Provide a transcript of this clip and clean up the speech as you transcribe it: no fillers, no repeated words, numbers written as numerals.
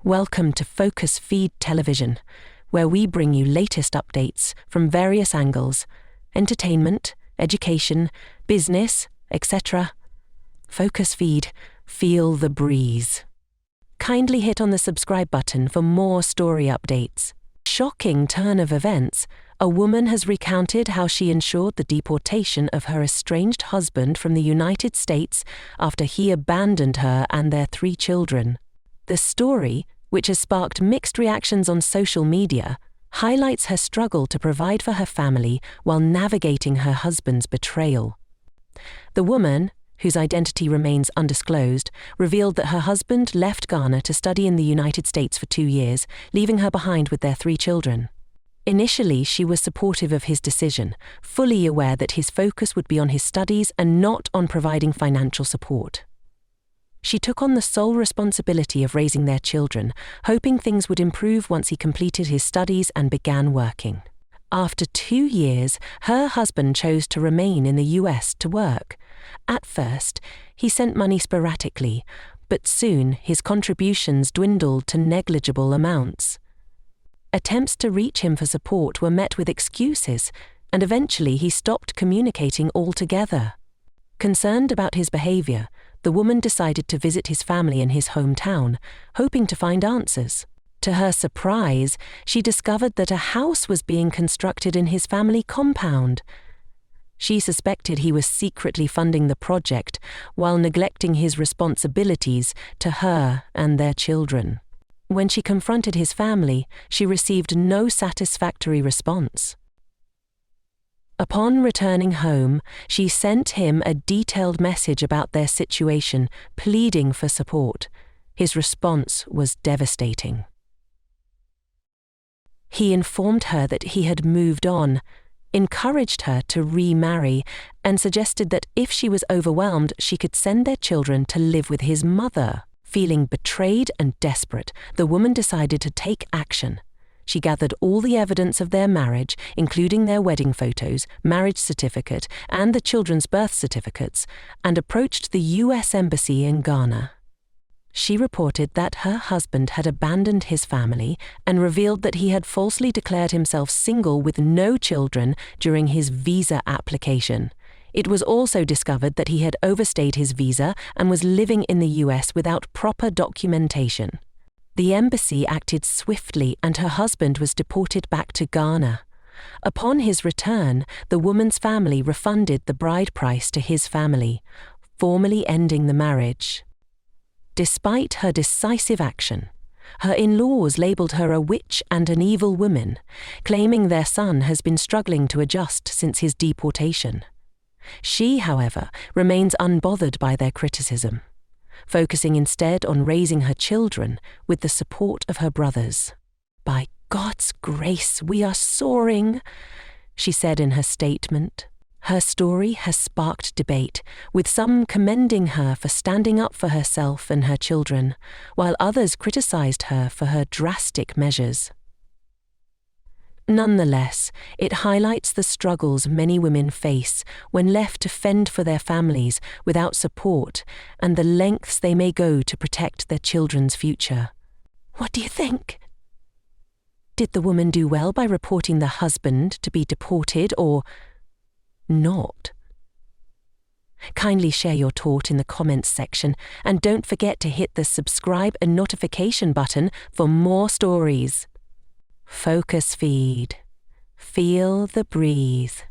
Welcome to Focus Feed Television, where we bring you latest updates from various angles: entertainment, education, business, etc. Focus Feed, feel the breeze. Kindly hit on the subscribe button for more story updates. Shocking turn of events. A woman has recounted how she ensured the deportation of her estranged husband from the United States after he abandoned her and their 3 children. The story, which has sparked mixed reactions on social media, highlights her struggle to provide for her family while navigating her husband's betrayal. The woman, whose identity remains undisclosed, revealed that her husband left Ghana to study in the United States for 2 years, leaving her behind with their 3 children. Initially, she was supportive of his decision, fully aware that his focus would be on his studies and not on providing financial support. She took on the sole responsibility of raising their children, hoping things would improve once he completed his studies and began working. After 2 years, her husband chose to remain in the US to work. At first, he sent money sporadically, but soon his contributions dwindled to negligible amounts. Attempts to reach him for support were met with excuses, and eventually he stopped communicating altogether. Concerned about his behavior, the woman decided to visit his family in his hometown, hoping to find answers. To her surprise, she discovered that a house was being constructed in his family compound. She suspected he was secretly funding the project while neglecting his responsibilities to her and their children. When she confronted his family, she received no satisfactory response. Upon returning home, she sent him a detailed message about their situation, pleading for support. His response was devastating. He informed her that he had moved on, encouraged her to remarry, and suggested that if she was overwhelmed, she could send their children to live with his mother. Feeling betrayed and desperate, the woman decided to take action. She gathered all the evidence of their marriage, including their wedding photos, marriage certificate, and the children's birth certificates, and approached the US Embassy in Ghana. She reported that her husband had abandoned his family and revealed that he had falsely declared himself single with no children during his visa application. It was also discovered that he had overstayed his visa and was living in the US without proper documentation. The embassy acted swiftly and her husband was deported back to Ghana. Upon his return, the woman's family refunded the bride price to his family, formally ending the marriage. Despite her decisive action, her in-laws labelled her a witch and an evil woman, claiming their son has been struggling to adjust since his deportation. She, however, remains unbothered by their criticism, focusing instead on raising her children with the support of her brothers. "By God's grace, we are soaring," she said in her statement. Her story has sparked debate, with some commending her for standing up for herself and her children, while others criticized her for her drastic measures. Nonetheless, it highlights the struggles many women face when left to fend for their families without support and the lengths they may go to protect their children's future. What do you think? Did the woman do well by reporting the husband to be deported or not? Kindly share your thought in the comments section and don't forget to hit the subscribe and notification button for more stories. Focus Feed. Feel the breeze.